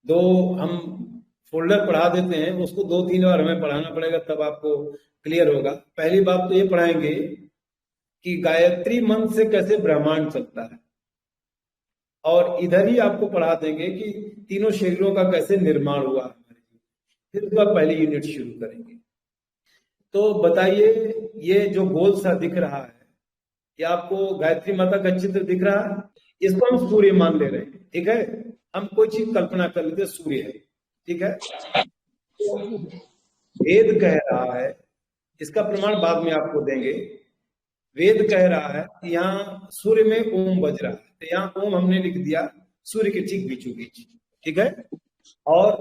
दो हम फोल्डर पढ़ा देते हैं, उसको 2-3 बार हमें पढ़ाना पड़ेगा, तब आपको क्लियर होगा। पहली बात तो ये पढ़ाएंगे कि गायत्री मंत्र से कैसे ब्रह्मांड चलता है, और इधर ही आपको पढ़ा देंगे कि तीनों शरीरों का कैसे निर्माण हुआ हमारे जीवन। फिर उसके बाद पहली यूनिट शुरू करेंगे। तो बताइए, ये जो गोल सा दिख रहा है, ये आपको गायत्री माता का चित्र दिख रहा है? इसको हम सूर्य मान ले रहे हैं, ठीक है। हम कोई चीज कल्पना कर लेते, सूर्य है, ठीक है। वेद कह रहा है, इसका प्रमाण बाद में आपको देंगे। वेद कह रहा है कि यहाँ सूर्य में ओम बज रहा है, तो यहाँ ओम हमने लिख दिया सूर्य के ठीक बीचों बीच, ठीक है। और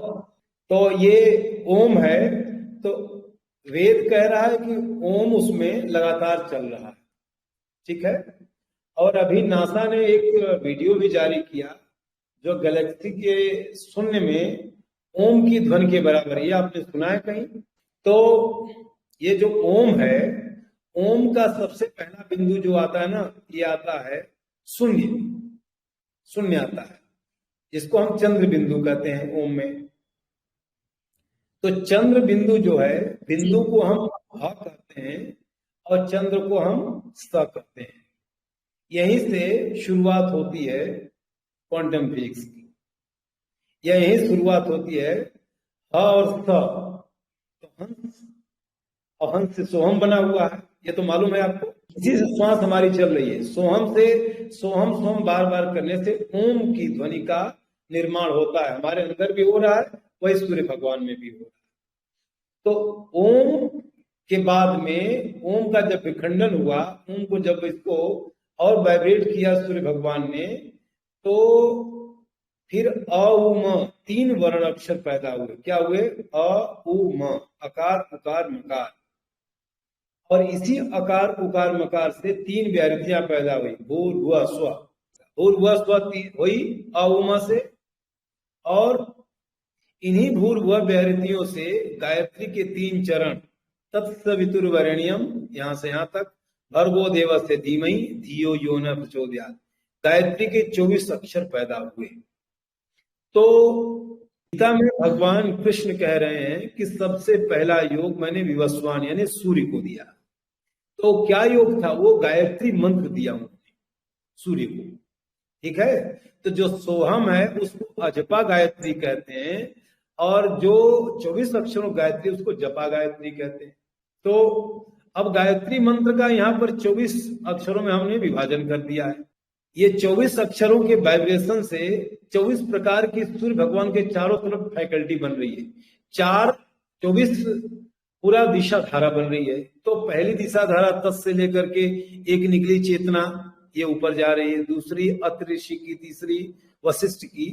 तो ये ओम है, तो वेद कह रहा है कि ओम उसमें लगातार चल रहा है, ठीक है। और अभी नासा ने एक वीडियो भी जारी किया जो गैलेक्सी के शून्य में ओम की ध्वनि के बराबर है। ये आपने सुना है कहीं? तो ये जो ओम है, ओम का सबसे पहला बिंदु जो आता है ना, ये आता है शून्य। शून्य आता है, जिसको हम चंद्र बिंदु कहते हैं ओम में। तो चंद्र बिंदु जो है, बिंदु को हम ह कहते हैं और चंद्र को हम स कहते हैं। यहीं से शुरुआत होती है क्वांटम फिजिक्स की। यहीं शुरुआत होती है ह और स, तो हंस, और हंस से सोहम बना हुआ है, ये तो मालूम है आपको। इसी से श्वास हमारी चल रही है। सोहम से सोहम सोहम बार बार करने से ओम की ध्वनि का निर्माण होता है। हमारे अंदर भी हो रहा है, वही सूर्य भगवान में भी हो रहा है। तो ओम के बाद में ओम का जब विखंडन हुआ, ओम को जब इसको और वाइब्रेट किया सूर्य भगवान ने, तो फिर अ उ म 3 वर्ण अक्षर पैदा हुए। क्या हुए? अ उ म, अकार उकार मकार। और इसी अकार उकार मकार से 3 व्याहृतियां पैदा हुई, भूर्भुव स्व। भूर्भुव स्व हुई अ उ म से, और इन्हीं भूर्भुव व्याहृतियों से गायत्री के 3 चरण, तत्सवितुर्वरेण्यम, यहां से यहां तक, भर्गो देवस्य धीमहि धियो यो न प्रचोदयात्, गायत्री के 24 अक्षर पैदा हुए। तो गीता में भगवान कृष्ण कह रहे हैं कि सबसे पहला योग मैंने विवस्वान यानी सूर्य को दिया। तो क्या योग था? वो गायत्री मंत्र दिया उन्होंने सूर्य को, ठीक है। तो जो सोहम है उसको अजपा गायत्री कहते हैं, और जो 24 अक्षरों गायत्री उसको जपा गायत्री कहते हैं। तो अब गायत्री मंत्र का यहाँ पर 24 अक्षरों में हमने विभाजन कर दिया है। ये 24 अक्षरों के वाइब्रेशन से 24 प्रकार की सूर्य भगवान के चारों तरफ फैकल्टी बन रही है। 24 पूरा दिशा धारा बन रही है। तो पहली दिशा धारा तत् से लेकर के एक निकली चेतना, ये ऊपर जा रही है, दूसरी अत्रि ऋषि की, तीसरी वशिष्ठ की।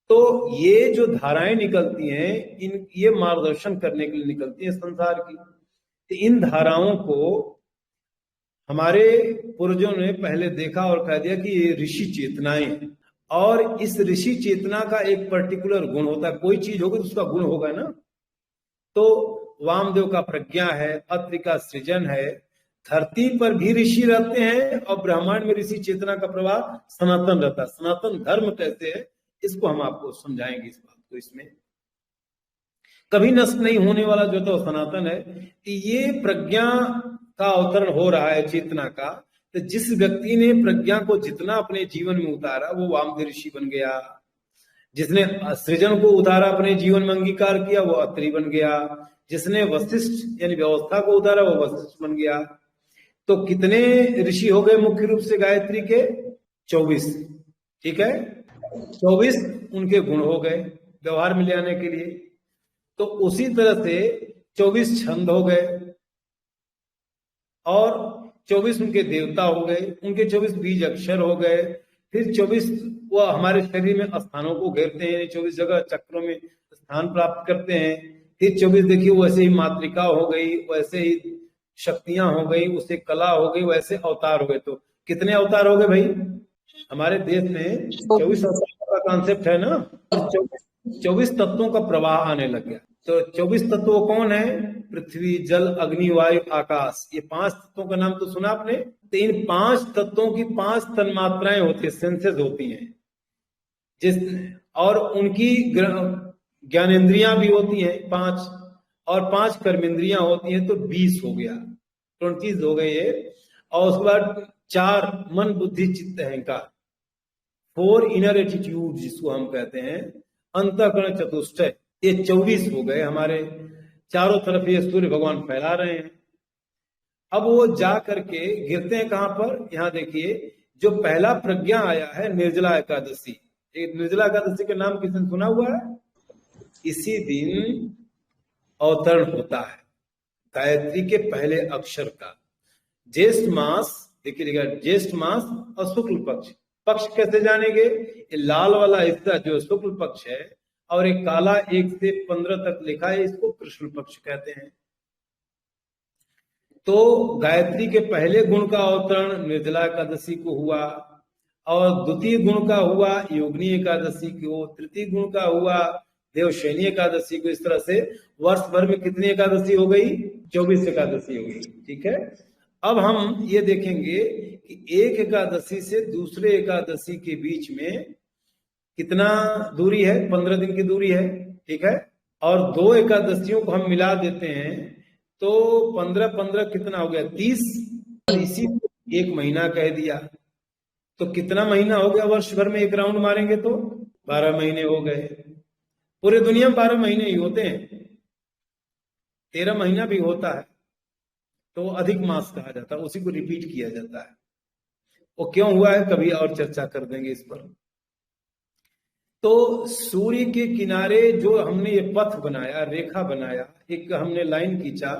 तो ये जो धाराएं निकलती हैं, ये मार्गदर्शन करने के लिए निकलती हैं संसार की। तो इन धाराओं को हमारे पूर्वजों ने पहले देखा और कह दिया कि ये ऋषि चेतनाएं हैं, और इस ऋषि चेतना का एक पर्टिकुलर गुण होता है। कोई चीज होगी तो उसका गुण होगा ना। तो वामदेव का प्रज्ञा है, अत्रि का सृजन है, धरती पर भी ऋषि रहते हैं, और ब्रह्मांड में ऋषि चेतना का प्रभाव सनातन रहता है। सनातन धर्म कैसे है, इसको हम आपको समझाएंगे। इस बात को इसमें कभी नष्ट नहीं होने वाला जो तो सनातन है। कि ये प्रज्ञा का अवतरण हो रहा है, चेतना का। तो जिस व्यक्ति ने प्रज्ञा को जितना अपने जीवन में उतारा वो वामदेव ऋषि बन गया। जिसने सृजन को उतारा, अपने जीवन में अंगीकार किया, वो अत्रि बन गया। जिसने वशिष्ठ यानी व्यवस्था को उतारा, वो वशिष्ठ बन गया। तो कितने ऋषि हो गए मुख्य रूप से गायत्री के? 24, ठीक है। 24 उनके गुण हो गए व्यवहार में ले आने के लिए। तो उसी तरह से 24 छंद हो गए, और 24 उनके देवता हो गए, उनके 24 बीज अक्षर हो गए। फिर 24 वो हमारे शरीर में स्थानों को घेरते हैं, 24 जगह चक्रों में स्थान प्राप्त करते हैं। फिर 24 देखिए वैसे ही मातृका हो गई, वैसे ही शक्तियां हो गई, उससे कला हो गई, वैसे अवतार हो गए। तो कितने अवतार हो गए भाई? हमारे देश में 24 अवतार का कॉन्सेप्ट है ना, और 24 तत्वों का प्रवाह आने लग गया। तो 24 तत्व कौन है? पृथ्वी, जल, अग्नि, वायु, आकाश। ये 5 तत्वों का नाम तो सुना आपने। तो इन 5 तत्वों की 5 तन्मात्राएं होती है, सेंसेस होती हैं। जिस और उनकी ज्ञानेंद्रियां भी होती हैं 5, और 5 कर्मेंद्रियां होती हैं, तो 20 हो गया, 29 हो गए ये। और उसके बाद 4 मन बुद्धि चित्त अहंकार, 4 इनर एटीट्यूड जिसको हम कहते हैं, अंतःकरण चतुष्टय, ये 24 हो गए हमारे। चारों तरफ ये सूर्य भगवान फैला रहे हैं। अब वो जा करके गिरते हैं कहां पर, यहां देखिए, जो पहला प्रज्ञा आया है निर्जला एकादशी। निर्जला एकादशी का नाम किसने सुना हुआ है? इसी दिन अवतरण होता है गायत्री के पहले अक्षर का। ज्येष्ठ मास, देखिएगा, ज्येष्ठ मास और शुक्ल पक्ष। पक्ष कैसे जानेंगे? ये लाल वाला हिस्सा जो शुक्ल पक्ष है, और एक काला 1 से 15 तक लिखा है, इसको कृष्ण पक्ष कहते हैं। तो गायत्री के पहले गुण का अवतरण निर्जला एकादशी को हुआ, और द्वितीय गुण का हुआ योगिनी एकादशी को, तृतीय गुण का हुआ देवशयनी एकादशी को। इस तरह से वर्ष भर में कितनी एकादशी हो गई? 24 एकादशी हो गई। ठीक है, अब हम ये देखेंगे कि एक एकादशी से दूसरे एकादशी के बीच में कितना दूरी है? 15 दिन की दूरी है। ठीक है, और 2 एकादशियों को हम मिला देते हैं, तो 15-15 कितना हो गया? 30, और इसी को 1 महीना कह दिया, तो कितना महीना हो गया? वर्ष भर में एक राउंड मारेंगे तो 12 महीने हो गए। पूरे दुनिया में 12 महीने ही होते हैं, 13 महीना भी होता है, तो अधिक मास कहा जाता है, उसी को रिपीट किया जाता है। वो क्यों हुआ है कभी और चर्चा कर देंगे इस पर। तो सूर्य के किनारे जो हमने ये पथ बनाया, रेखा बनाया, एक हमने लाइन खींचा,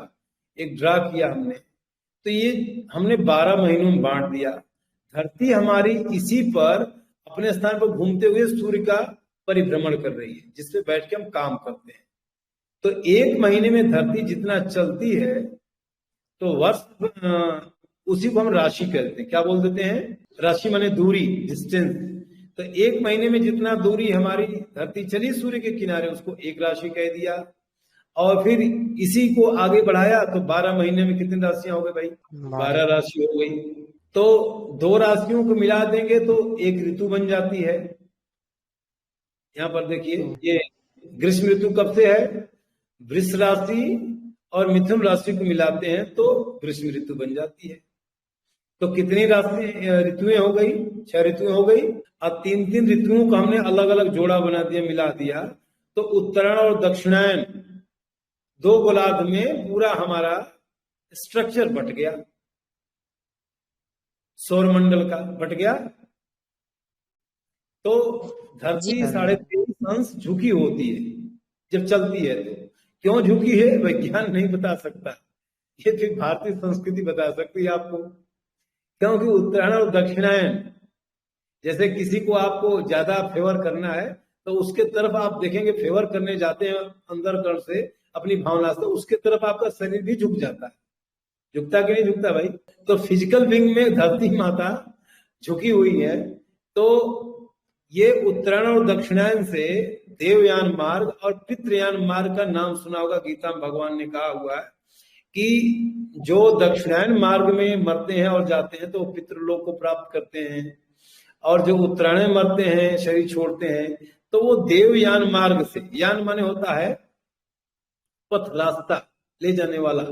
एक ड्रा किया हमने, तो ये हमने 12 महीनों में बांट दिया। धरती हमारी इसी पर अपने स्थान पर घूमते हुए सूर्य का परिभ्रमण कर रही है, जिसपे बैठ के हम काम करते हैं। तो 1 महीने में धरती जितना चलती है, तो वर्ष उसी को हम राशि कहते हैं। क्या बोल देते हैं? राशि माने दूरी, डिस्टेंस। तो 1 महीने में जितना दूरी हमारी धरती चली सूर्य के किनारे, उसको 1 राशि कह दिया, और फिर इसी को आगे बढ़ाया, तो 12 महीने में कितनी राशियां हो गई भाई? 12 राशि हो गई। तो 2 राशियों को मिला देंगे तो 1 ऋतु बन जाती है। यहाँ पर देखिए, ये ग्रीष्म ऋतु कब से है? वृष राशि और मिथुन राशि को मिलाते हैं तो ग्रीष्म ऋतु बन जाती है। तो कितनी राशि ऋतुएं हो गई? 6 ऋतुएं हो गई। अब 3-3 ऋतुओं को हमने अलग अलग जोड़ा बना दिया, मिला दिया, तो उत्तरायण और दक्षिणायन 2 गोलार्ध में पूरा हमारा स्ट्रक्चर बट गया, सौरमंडल का बट गया। तो धरती 23.5 अंश झुकी होती है जब चलती है। तो क्यों झुकी है विज्ञान नहीं बता सकता, ये फिर भारतीय संस्कृति बता सकती है आपको। क्योंकि उत्तरायण और दक्षिणायन, जैसे किसी को आपको ज्यादा फेवर करना है, तो उसके तरफ आप देखेंगे, फेवर करने जाते हैं अंदर कर्ण से, अपनी भावना से, उसके तरफ आपका शरीर भी झुक जाता है। झुकता कि नहीं झुकता भाई? तो फिजिकल विंग में धरती माता झुकी हुई है। तो ये उत्तरायण और दक्षिणायन से देवयान मार्ग और पितृयान मार्ग का नाम सुना होगा। गीता में भगवान ने कहा हुआ है कि जो दक्षिणायन मार्ग में मरते हैं और जाते हैं तो पितृलोक को प्राप्त करते हैं, और जो उत्तरायण मरते हैं, शरीर छोड़ते हैं, तो वो देवयान मार्ग से, यान माने होता है पथ, रास्ता ले जाने वाला,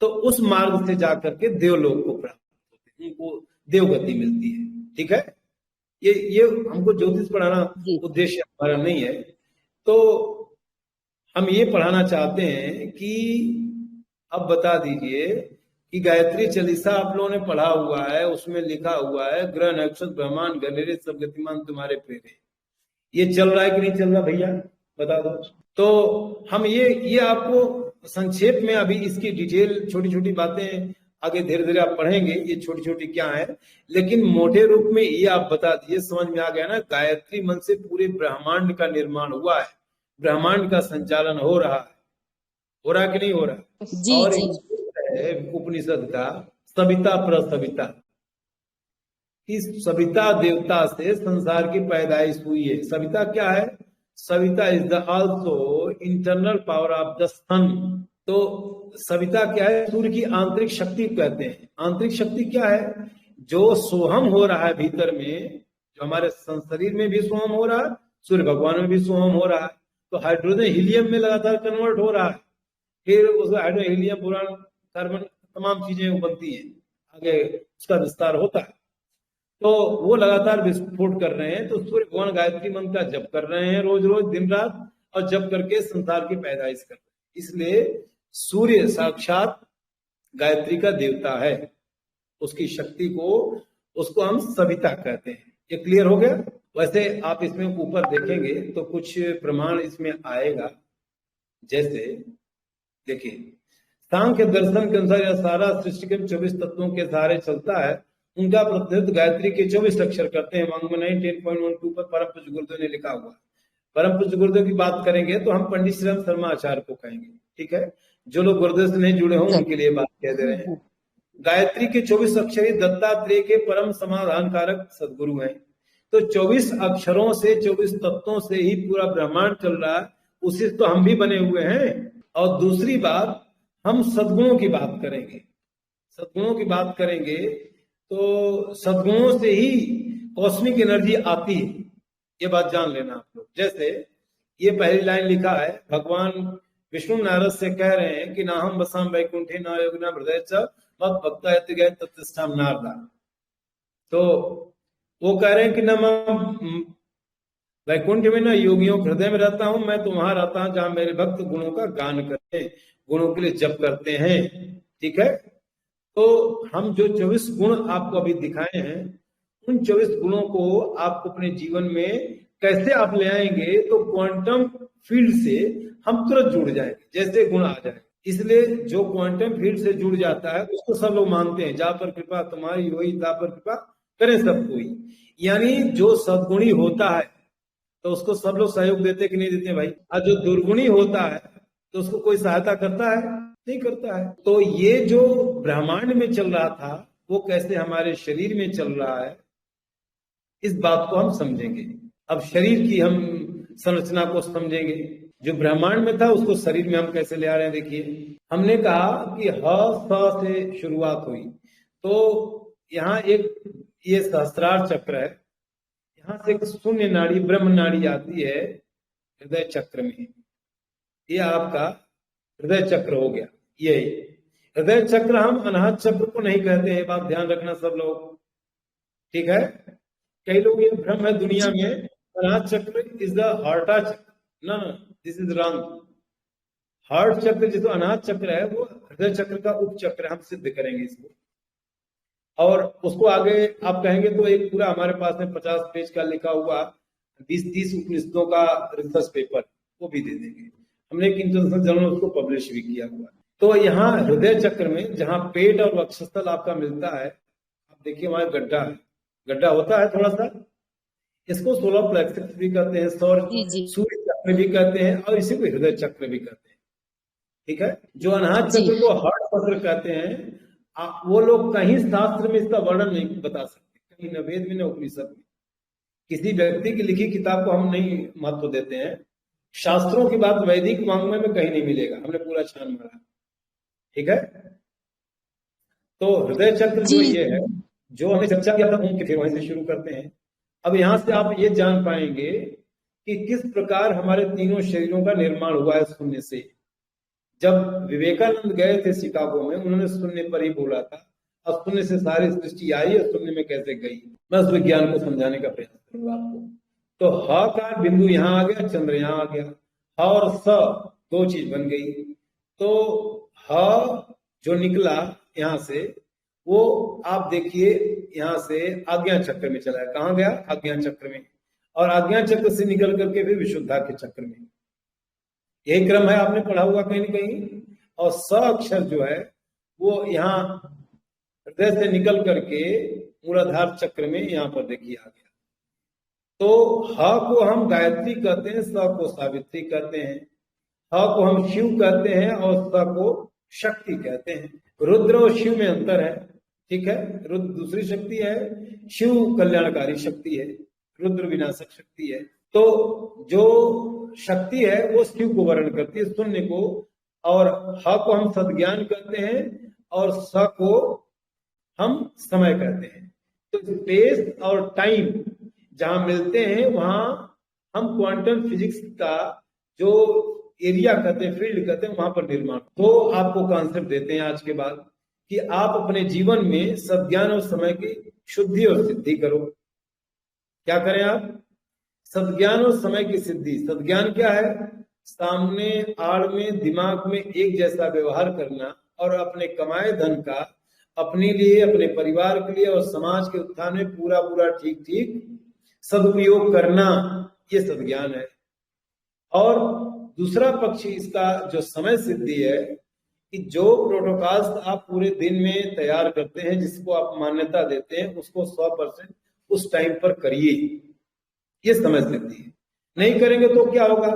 तो उस मार्ग से जाकर के देवलोक को प्राप्त होते हैं, उनको देवगति मिलती है। ठीक है, ये हमको ज्योतिष पढ़ाना उद्देश्य हमारा नहीं है। तो हम ये पढ़ाना चाहते हैं कि अब बता दीजिए कि गायत्री चालीसा आप लोगों ने पढ़ा हुआ है, उसमें लिखा हुआ है ग्रह नक्षत्र ब्रह्मांड गणेरे सब गतिमान तुम्हारे प्रेरे। ये चल रहा है कि नहीं चल रहा भैया, बता दो। तो हम ये आपको संक्षेप में, अभी इसकी डिटेल छोटी छोटी बातें आगे धीरे धीरे आप पढ़ेंगे, ये छोटी छोटी क्या है, लेकिन मोटे रूप में ये आप बता दिए, समझ में आ गया ना। गायत्री मंत्र से पूरे ब्रह्मांड का निर्माण हुआ है, ब्रह्मांड का संचालन हो रहा है, हो रहा कि नहीं हो रहा? जी, और जी। है उपनिषद का सविता प्रसविता, इस सविता देवता से संसार की पैदाइश हुई है। सविता क्या है? Savita is the also internal power of the sun. तो सविता क्या है? सूर्य की आंतरिक शक्ति कहते हैं। आंतरिक शक्ति क्या है? जो सोहम हो रहा है भीतर में, जो हमारे शरीर में भी सोम हो रहा है, सूर्य भगवान में भी सोम हो रहा है। तो हाइड्रोजन हीलियम में लगातार कन्वर्ट हो रहा है, फिर उस हाइड्रोजन हीलियम बोरान कार्बन तमाम चीजें बनती हैं, आगे उसका विस्तार होता है। तो वो लगातार विस्फोट कर रहे हैं। तो सूर्य भगवान गायत्री मंत्र का जप कर रहे हैं रोज रोज दिन रात, और जप करके संसार की पैदाइश कर रहे हैं। इसलिए सूर्य साक्षात गायत्री का देवता है, उसकी शक्ति को, उसको हम सविता कहते हैं। ये क्लियर हो गया। वैसे आप इसमें ऊपर देखेंगे तो कुछ प्रमाण इसमें आएगा। जैसे देखिए, सांख्य दर्शन के अनुसार यह सारा सृष्टि के 24 तत्वों के सहारे चलता है। उनका प्रतिनिधित्व गायत्री के 24 अक्षर करते हैं। वांग्मय 10.12 पर परम पूज्य गुरुदेव ने लिखा हुआ। परम पूज्य गुरुदेव की बात करेंगे तो हम पंडित श्री राम शर्मा आचार्य को कहेंगे, ठीक है। जो लोग गुरुदेव से नहीं जुड़े हों उनके लिए बात कह दे रहे हैं। गायत्री के 24 अक्षरी दत्तात्रेय के परम समाधान कारक सदगुरु हैं। तो 24 अक्षरों से, 24 तत्वों से ही पूरा ब्रह्मांड चल रहा है, उसी से तो हम भी बने हुए हैं। और दूसरी बात, हम सद्गुणों की बात करेंगे। सद्गुणों की बात करेंगे तो सद्गुणों से ही कॉस्मिक एनर्जी आती है, ये बात जान लेना आप लोग। जैसे ये पहली लाइन लिखा है, भगवान विष्णु नारद से कह रहे हैं कि ना हम बसाम वैकुंठे ना योगिना हृदय च मत भक्ता गए तत्ष्ठाम नारदा। तो वो कह रहे हैं कि न मैं वैकुंठ में न योगियों के हृदय में रहता हूं, मैं तो वहां रहता हूं जहां मेरे भक्त गुणों का गान करते हैं, गुणों के लिए जप करते हैं, ठीक है। तो हम जो 24 गुण आपको अभी दिखाए हैं, उन 24 गुणों को आपको अपने जीवन में कैसे आप ले आएंगे, तो क्वांटम फील्ड से हम तुरंत जुड़ जाएंगे जैसे गुण आ जाए। इसलिए जो क्वांटम फील्ड से जुड़ जाता है उसको सब लोग मानते हैं, जा पर कृपा तुम्हारी हुई ता पर कृपा करें सब कोई। यानी जो सद्गुणी होता है तो उसको सब लोग सहयोग देते कि नहीं देते भाई। और जो दुर्गुणी होता है तो उसको कोई सहायता करता है, नहीं करता है। तो ये जो ब्रह्मांड में चल रहा था वो कैसे हमारे शरीर में चल रहा है, इस बात को हम समझेंगे। अब शरीर की हम संरचना को समझेंगे। जो ब्रह्मांड में था उसको शरीर में हम कैसे ले आ रहे हैं। देखिए, हमने कहा कि ह स से शुरुआत हुई, तो यहाँ एक ये सहस्त्रार चक्र है, यहाँ से एक शून्य नाड़ी ब्रह्म नाड़ी आती है हृदय चक्र में। ये आपका हृदय चक्र हो गया। यही हृदय चक्र, हम अनाहत चक्र को नहीं कहते हैं, बात ध्यान रखना सब लोग, ठीक है। कई लोग ये भ्रम है दुनिया में, अनाहत चक्र इज द हार्टा चक्र। ना, दिस इज रॉन्ग। हार्ट चक्र जो अनाहत चक्र है वो हृदय चक्र का उप चक्र, हम सिद्ध करेंगे इसको। और उसको आगे आप कहेंगे तो एक पूरा हमारे पास में 50 पेज का लिखा हुआ 20-30 उपनिषदों का रिसर्च पेपर वो भी दे देंगे। हमने एक इंटरनेशनल जर्नल उसको पब्लिश भी किया हुआ। तो यहाँ हृदय चक्र में जहाँ पेट और वक्षस्थल आपका मिलता है, आप देखिए वहां गड्ढा है, गड्ढा होता है थोड़ा सा, इसको सोलर प्लेक्सस भी कहते हैं, सूर्य चक्र भी कहते हैं, और इसी को हृदय चक्र भी कहते हैं, ठीक है। जो अनाहत चक्र को हार्ट चक्र कहते हैं, वो लोग कहीं शास्त्र में इसका वर्णन नहीं बता सकते, कहीं न वेद में न उपनिषद में। किसी व्यक्ति की लिखी किताब को हम नहीं महत्व देते हैं। शास्त्रों की बात वैदिक वांग्मय में कहीं नहीं मिलेगा, हमने पूरा छान मारा, ठीक है। तो हृदय चक्र जो ये है, जो हमने चर्चा किया था उनके, फिर वहीं से शुरू करते हैं। अब यहां से आप ये जान पाएंगे कि किस प्रकार हमारे तीनों शरीरों का निर्माण हुआ है शून्य से। जब विवेकानंद गए थे शिकागो में, उन्होंने शून्य पर ही बोला था, अब शून्य से सारी सृष्टि आई और शून्य में कैसे गई। मैं उस विज्ञान को समझाने का प्रयास करूंगा आपको। तो ह का बिंदु यहाँ आ गया, चंद्र यहाँ आ गया, ह और स दो चीज बन गई। तो ह जो निकला यहाँ से, वो आप देखिए यहाँ से आज्ञा चक्र में चला है। कहाँ गया? आज्ञा चक्र में। और आज्ञा चक्र से निकल करके फिर विशुद्धा के चक्र में। यही क्रम है, आपने पढ़ा हुआ कहीं न कहीं। और स अक्षर जो है वो यहाँ हृदय से निकल करके मूलाधार चक्र में यहाँ पर देखिए आ गया। तो ह को हम गायत्री कहते हैं, स को सावित्री कहते हैं, ह को हम शिव कहते हैं और स को शक्ति कहते हैं। रुद्र और शिव में अंतर है, ठीक है। रुद्र दूसरी शक्ति है, शिव कल्याणकारी शक्ति है, रुद्र विनाशक शक्ति है। तो जो शक्ति है वो शिव को वर्ण करती है, शून्य को। और ह को हम सद्ज्ञान कहते हैं और स को हम समय कहते हैं। तो स्पेस और टाइम जहां मिलते हैं वहां हम क्वांटम फिजिक्स का जो एरिया कहते हैं, फील्ड कहते हैं, वहां पर निर्माण। तो आपको कॉन्सेप्ट देते हैं आज के बाद कि आप अपने जीवन में सद्ज्ञान और समय की शुद्धि और सिद्धि करो। क्या करें आप? सद्ज्ञान और समय की सिद्धि। सद्ज्ञान क्या है? सामने आड़ में दिमाग में एक जैसा व्यवहार करना और अपने कमाए धन का अपने लिए, अपने परिवार के लिए और समाज के उत्थान में पूरा पूरा ठीक ठीक सदुपयोग करना, ये सद्ज्ञान है। और दूसरा पक्ष इसका जो समय सिद्धि है कि जो प्रोटोकॉल्स आप पूरे दिन में तैयार करते हैं, जिसको आप मान्यता देते हैं, उसको 100% उस टाइम पर करिए, ये समय सिद्धि है। नहीं करेंगे तो क्या होगा?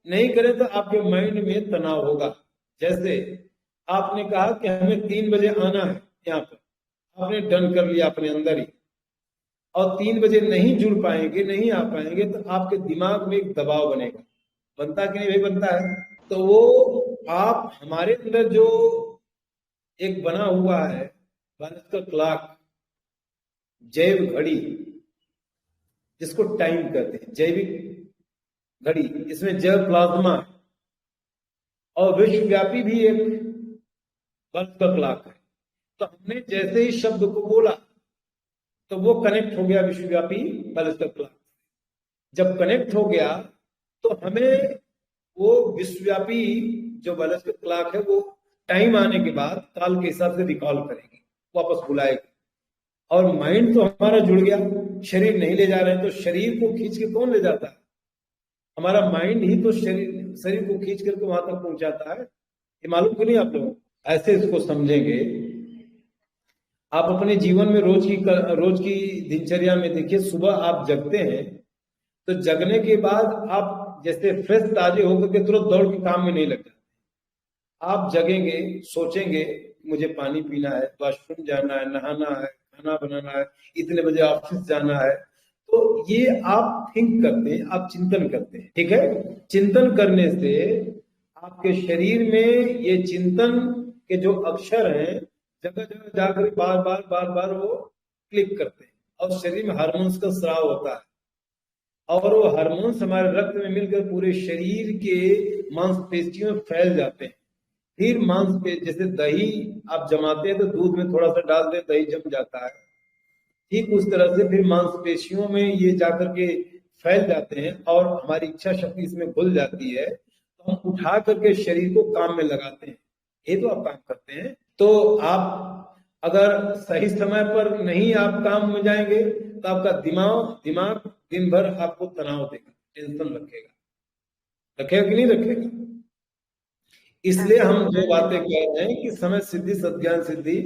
नहीं करें तो आपके माइंड में तनाव होगा। जैसे आपने कहा कि हमें 3 बजे आना है यहाँ पर, आपने डन कर लिया अपने अंदर ही, और 3 बजे नहीं जुड़ पाएंगे, नहीं आ पाएंगे, तो आपके दिमाग में एक दबाव बनेगा। बनता कि नहीं भाई? बनता है। तो वो आप, हमारे अंदर जो एक बना हुआ है बायोलॉजिकल क्लॉक, जैव घड़ी, जिसको टाइम कहते हैं, जैविक घड़ी, इसमें जैव प्लाज्मा और विश्वव्यापी भी एक बायोलॉजिकल क्लॉक है। तो हमने जैसे ही शब्द को बोला तो वो कनेक्ट हो गया विश्वव्यापी बायोलॉजिकल क्लॉक। जब कनेक्ट हो गया तो हमें वो विश्वव्यापी जो बायोलॉजिकल क्लॉक है वो टाइम आने के बाद काल के हिसाब से रिकॉल करेगी, वापस बुलाएगी। और माइंड तो हमारा जुड़ गया, शरीर नहीं ले जा रहे हैं, तो शरीर को खींच के कौन ले जाता है? हमारा माइंड ही तो शरीर को खींच करके वहां तक पहुंचाता है। ये मालूम क्यों नहीं आप लोग? ऐसे इसको समझेंगे। आप अपने जीवन में रोज की दिनचर्या में देखिए, सुबह आप जगते हैं तो जगने के बाद आप जैसे फ्रेश ताजे होकर के तुरंत दौड़ के काम में नहीं लग जाते। आप जगेंगे, सोचेंगे मुझे पानी पीना है, वॉशरूम जाना है, नहाना है, खाना बनाना है, इतने बजे ऑफिस जाना है। तो ये आप थिंक करते हैं, आप चिंतन करते हैं, ठीक है। चिंतन करने से आपके शरीर में ये चिंतन के जो अक्षर हैं जगह जगह जाकर बार बार बार बार वो क्लिक करते हैं, और शरीर में हार्मोन्स का स्राव होता है, और वो हार्मोन्स हमारे रक्त में मिलकर पूरे शरीर के मांसपेशियों में फैल जाते हैं। फिर मांसपेशी, जैसे दही आप जमाते हैं तो दूध में थोड़ा सा डाल दें, दही जम जाता है, ठीक उस तरह से फिर मांसपेशियों में ये जाकर के फैल जाते हैं और हमारी इच्छा शक्ति इसमें घुल जाती है, तो हम उठा करके शरीर को काम में लगाते हैं। ये तो आप काम करते हैं। तो आप अगर सही समय पर नहीं आप काम में जाएंगे तो आपका दिमाग दिन भर आपको तनाव देगा, टेंशन रखेगा कि नहीं रखेगा? इसलिए हम जो बातें कह रहे हैं कि समय सिद्धि, सद्ज्ञान सिद्धि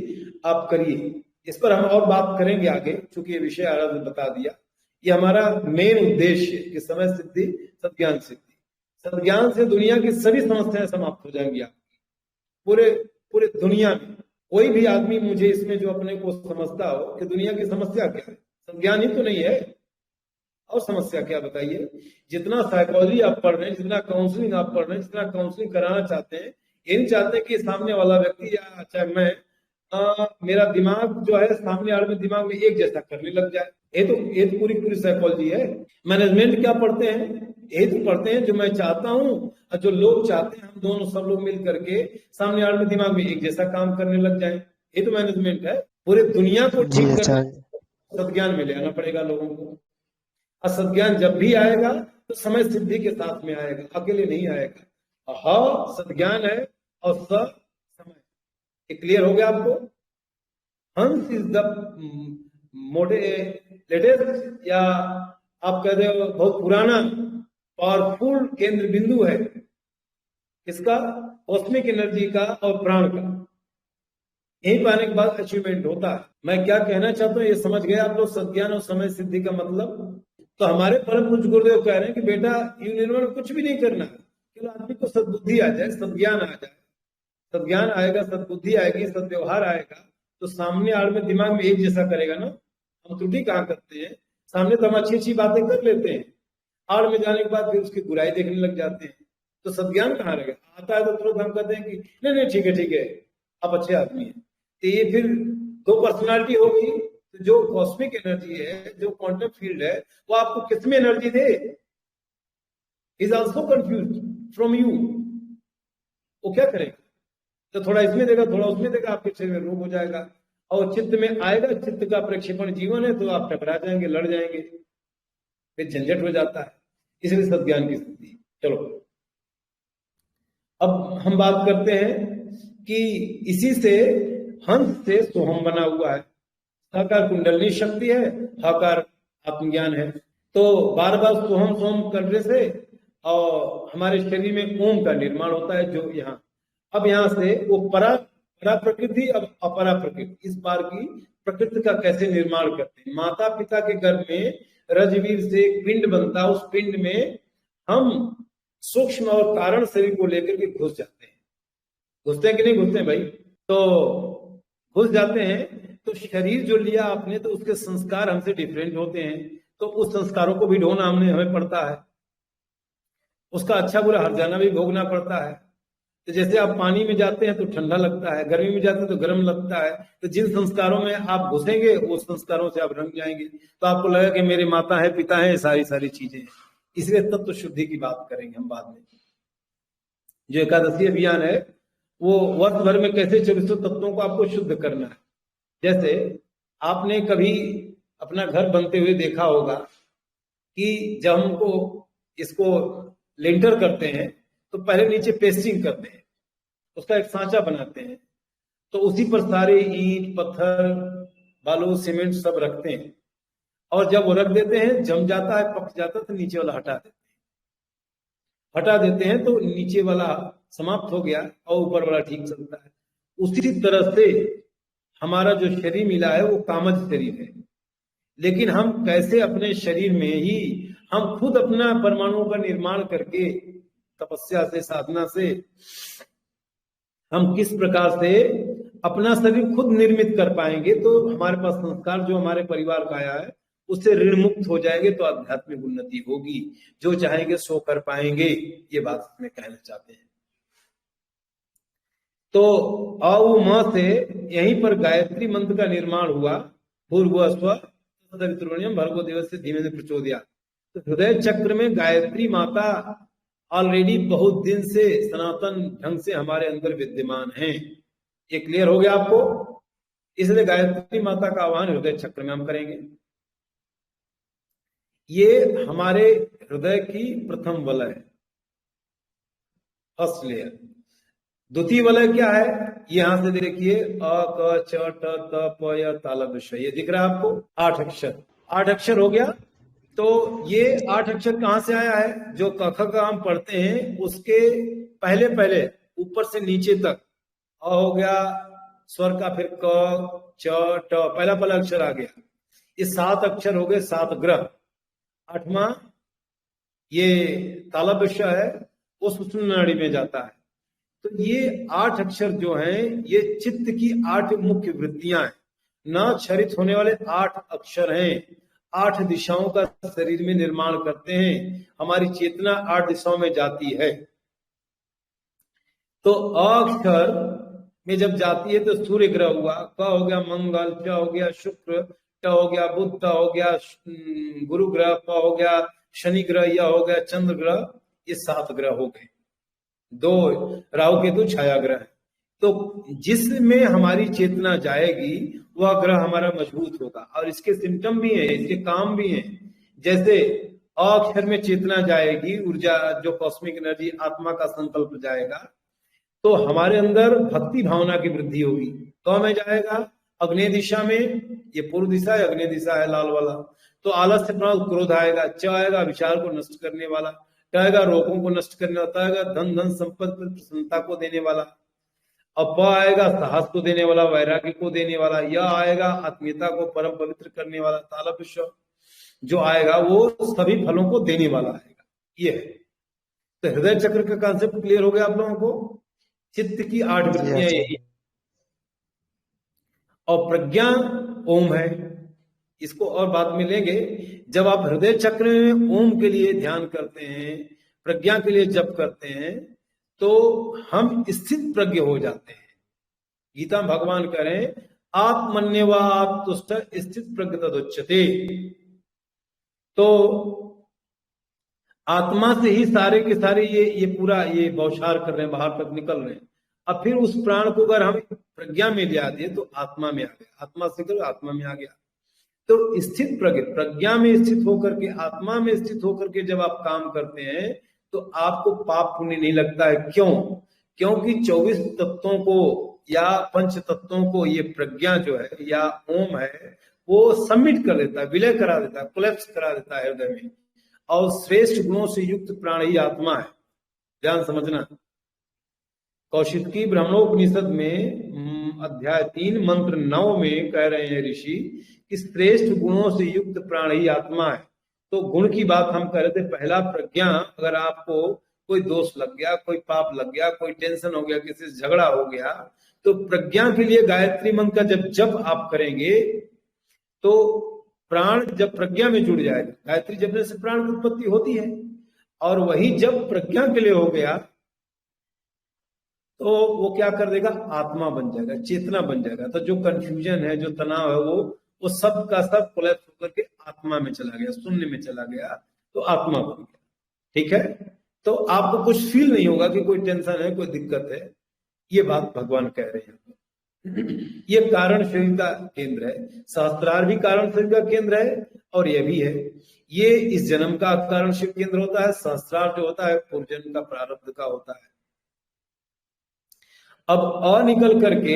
आप करिए। इस पर हम और बात करेंगे आगे, क्योंकि ये विषय आराध बता दिया। ये हमारा मेन उद्देश्य है कि समय सिद्धि, सद्ज्ञान सिद्धि। सद्ज्ञान से दुनिया की सभी समस्याएं समाप्त हो जाएंगी आपकी, पूरे दुनिया में। कोई भी आदमी मुझे इसमें जो अपने को समझता हो कि दुनिया की समस्या क्या है, सद्ज्ञान ही तो नहीं है, और समस्या क्या बताइए? जितना साइकोलॉजी आप पढ़ रहे हैं, जितना काउंसलिंग आप पढ़ रहे हैं, जितना काउंसलिंग कराना चाहते हैं, ये नहीं चाहते कि सामने वाला व्यक्ति या चाहे मैं, मेरा दिमाग जो है सामने वाले में दिमाग में एक जैसा करने लग जाए। ये तो पूरी साइकोलॉजी है। मैनेजमेंट क्या पढ़ते हैं? यही तो पढ़ते हैं जो मैं चाहता हूँ और जो लोग चाहते हैं, हम दोनों सब लोग मिल करके सामने वाले में दिमाग में एक जैसा काम करने लग जाए। ये तो मैनेजमेंट है। पूरे दुनिया को ठीक करना सद्ज्ञान में ले आना पड़ेगा लोगों को। असद्ज्ञान जब भी आएगा तो समय सिद्धि के साथ में आएगा, अकेले नहीं आएगा। हाँ, सद्ज्ञान है और समय। ये क्लियर हो गया आपको? हंस इज द लेटेस्ट, या आप कहते हो बहुत पुराना पावरफुल केंद्र बिंदु है इसका, कॉस्मिक एनर्जी का और प्राण का। यही पाने के बाद अचीवमेंट होता है। मैं क्या कहना चाहता हूँ ये समझ गए आप लोग, सद्ज्ञान और समय सिद्धि का मतलब? तो हमारे परम पूज्य गुरुदेव कह रहे हैं कि बेटा यूनिवर्स में कुछ भी नहीं करना, केवल आदमी को सद्बुद्धि आ जाए, सद्ज्ञान आ जाए। सद्ज्ञान आएगा, सद्बुद्धि आएगी, सद्व्यवहार आएगा, तो सामने आड़ में दिमाग में एक जैसा करेगा ना। हम त्रुटि कहाँ करते हैं? सामने तो हम अच्छी अच्छी बातें कर लेते हैं, आड़ में जाने के बाद फिर उसकी बुराई देखने लग जाते हैं। तो सद्ज्ञान कहाँ रहेगा? आता है तो तुरंत हम कहते हैं कि नहीं ठीक है, आप अच्छे आदमी हैं। तो ये फिर दो पर्सनालिटी हो गई, तो जो कॉस्मिक एनर्जी है, जो क्वांटम फील्ड है, वो आपको किसमें energy they, is also confuse from you. वो क्या करेगा, तो थोड़ा इसमें देगा, थोड़ा उसमें देगा, आपके शरीर में रोग हो जाएगा। और चित्त में आएगा, चित्त का प्रक्षेपण जीवन है, तो आप टकरा जाएंगे, लड़ जाएंगे, फिर झंझट हो जाता है। इसलिए सद्ज्ञान की स्थिति। चलो अब हम बात करते हैं कि इसी से हंस से सोहम बना हुआ है। साकार कुंडलनी शक्ति है, हाकार आत्मज्ञान है। तो बार बार सोहम सोहम करने से और हमारे शरीर में ओम का निर्माण होता है, जो यहाँ अब यहाँ से वो परा प्रकृति, अब अपरा प्रकृति, इस बार की प्रकृति का कैसे निर्माण करते हैं। माता पिता के गर्भ में रजवीर से एक पिंड बनता है, उस पिंड में हम सूक्ष्म और कारण शरीर को लेकर के घुस जाते हैं। घुसते हैं कि नहीं घुसते हैं भाई? तो घुस जाते हैं, तो शरीर जो लिया आपने, तो उसके संस्कार हमसे डिफरेंट होते हैं, तो उस संस्कारों को भी ढोना हमें पड़ता है, उसका अच्छा बुरा हर्जाना भी भोगना पड़ता है। तो जैसे आप पानी में जाते हैं तो ठंडा लगता है, गर्मी में जाते हैं तो गर्म लगता है। तो जिन संस्कारों में आप घुसेंगे, उस संस्कारों से आप रंग जाएंगे, तो आपको लगेगा कि मेरे माता है, पिता है, सारी चीजें। इसलिए तत्व शुद्धि की बात करेंगे हम बाद में। जो एकादशी अभियान है, वो वर्ष भर में कैसे 24 तत्वों को आपको शुद्ध करना है। जैसे आपने कभी अपना घर बनते हुए देखा होगा कि जब हमको इसको लेंटर करते हैं तो पहले नीचे पेस्टिंग करते हैं, उसका एक सांचा बनाते हैं, तो उसी पर सारे ईंट पत्थर बालू सीमेंट सब रखते हैं, और जब वो रख देते हैं, जम जाता है, पक जाता है, तो नीचे वाला हटा देते हैं, तो नीचे वाला समाप्त हो गया और ऊपर वाला ठीक चलता है। उसी तरह से हमारा जो शरीर मिला है वो कामज शरीर है, लेकिन हम कैसे अपने शरीर में ही हम खुद अपना परमाणुओं का निर्माण करके तपस्या से, साधना से, हम किस प्रकार से अपना शरीर खुद निर्मित कर पाएंगे, तो हमारे पास संस्कार जो हमारे परिवार का आया है उससे ऋण मुक्त हो जाएंगे, तो आध्यात्मिक उन्नति होगी। जो चाहेंगे सो कर पाएंगे, ये बात में कहना चाहते हैं। तो औ म से यहीं पर गायत्री मंत्र का निर्माण हुआ। भूर्भुवः स्वः तत्सवितुर्वरेण्यं भर्गो देवस्य धीमहि प्रचोदयात्। तो हृदय चक्र में गायत्री माता ऑलरेडी बहुत दिन से सनातन ढंग से हमारे अंदर विद्यमान है। ये क्लियर हो गया आपको? इसलिए गायत्री माता का आह्वान हृदय चक्र में हम करेंगे। ये हमारे हृदय की प्रथम वलय है, फर्स्ट लेयर। द्वितीय वलय क्या है? यहां से देखिए, अ क च ट त प य तालव्य श, ये दिख रहा है आपको? 8 अक्षर, 8 अक्षर हो गया। तो ये 8 अक्षर कहां से आया है? जो क ख का हम पढ़ते हैं उसके पहले पहले ऊपर से नीचे तक अ हो गया स्वर का, फिर क च ट, पहला पहला अक्षर आ गया। ये 7 अक्षर हो गए, 7 ग्रह। 8वां ये तालव्य श है, वो सुषुम्ना नाड़ी में जाता है। तो ये 8 अक्षर जो हैं, ये चित्त की 8 मुख्य वृत्तियां हैं, न क्षरित होने वाले 8 अक्षर हैं। 8 दिशाओं का शरीर में निर्माण करते हैं। हमारी चेतना 8 दिशाओं में जाती है। तो अक्षर में जब जाती है तो सूर्य ग्रह हुआ, क हो गया मंगल, च हो गया शुक्र, ट हो गया बुध, त हो गया गुरु ग्रह, प हो गया शनि ग्रह, य हो गया चंद्र ग्रह। ये 7 ग्रह हो गए। 2 राहु केतु छाया ग्रह। तो जिसमें हमारी चेतना जाएगी वह ग्रह हमारा मजबूत होगा। और इसके सिम्टम भी हैं, इसके काम भी हैं। जैसे अक्षर में चेतना जाएगी, ऊर्जा जो कॉस्मिक एनर्जी, आत्मा का संकल्प जाएगा, तो हमारे अंदर भक्ति भावना की वृद्धि होगी। तो हमें जाएगा अग्नि दिशा में, ये पूर्व दिशा है, अग्नि दिशा है लाल वाला। तो आलस्य प्रमाद क्रोध आएगा, च आएगा विचार को नष्ट करने वाला, ट आएगा रोगों को नष्ट करने वाला, आएगा धन धन संपत्ति प्रसन्नता को देने वाला, अब प आएगा साहस को देने वाला, वैराग्य को देने वाला, यह आएगा आत्मीयता को परम पवित्र करने वाला, तालव्य श जो आएगा वो सभी फलों को देने वाला आएगा। ये है। तो हृदय चक्र का कॉन्सेप्ट क्लियर हो गया आप लोगों को? चित्त की 8 वृत्तियां यही। और प्रज्ञा ओम है, इसको और बाद में लेंगे। जब आप हृदय चक्र में ओम के लिए ध्यान करते हैं, प्रज्ञा के लिए जप करते हैं, तो हम स्थित प्रज्ञ हो जाते हैं। गीता में भगवान कह रहे हैं आत्मन्यवात्तुष्ट स्थित प्रज्ञतदुच्यते। तो आत्मा से ही सारे के सारे ये पूरा ये बौछार कर रहे हैं, बाहर तक निकल रहे हैं। अब फिर उस प्राण को अगर हम प्रज्ञा में ले आते तो आत्मा में आ गया, आत्मा से कर आत्मा में आ गया। तो स्थित प्रज्ञा में स्थित होकर के, आत्मा में स्थित होकर के जब आप काम करते हैं तो आपको पाप पुण्य नहीं लगता है। क्यों? क्योंकि 24 तत्वों को या पंच तत्वों को ये प्रज्ञा जो है या ओम है वो सबमिट कर देता है, विलय करा देता है, कोलैप्स करा देता है हृदय में। और श्रेष्ठ गुणों से युक्त प्राण ही आत्मा है। ध्यान समझना, कौशिकी ब्रह्मोपनिषद में अध्याय 3 मंत्र 9 में कह रहे हैं ऋषि कि श्रेष्ठ गुणों से युक्त प्राण ही आत्मा है। तो गुण की बात हम कर रहे थे। पहला प्रज्ञा, अगर आपको कोई दोष लग गया, कोई पाप लग गया, कोई टेंशन हो गया, किसी से झगड़ा हो गया, तो प्रज्ञा के लिए गायत्री मंत्र का जब आप करेंगे तो प्राण जब प्रज्ञा में जुड़ जाएगा, गायत्री जपने से प्राण की उत्पत्ति होती है। और वही जब प्रज्ञा के लिए हो गया तो वो क्या कर देगा, आत्मा बन जाएगा, चेतना बन जाएगा। तो जो कंफ्यूजन है, जो तनाव है, वो सब का सब कोलैप्स होकर के आत्मा में चला गया, शून्य में चला गया, तो आत्मा बन गया। ठीक है, तो आपको कुछ फील नहीं होगा कि कोई टेंशन है, कोई दिक्कत है। ये बात भगवान कह रहे हैं। ये कारण शरीर का केंद्र है, सहस्त्रार भी कारण शरीर का केंद्र है और ये भी है। ये इस जन्म का कारण शिव केंद्र होता है, सहस्त्रार जो होता है पूर्वजन्म का प्रारब्ध का होता है। अब अ निकल करके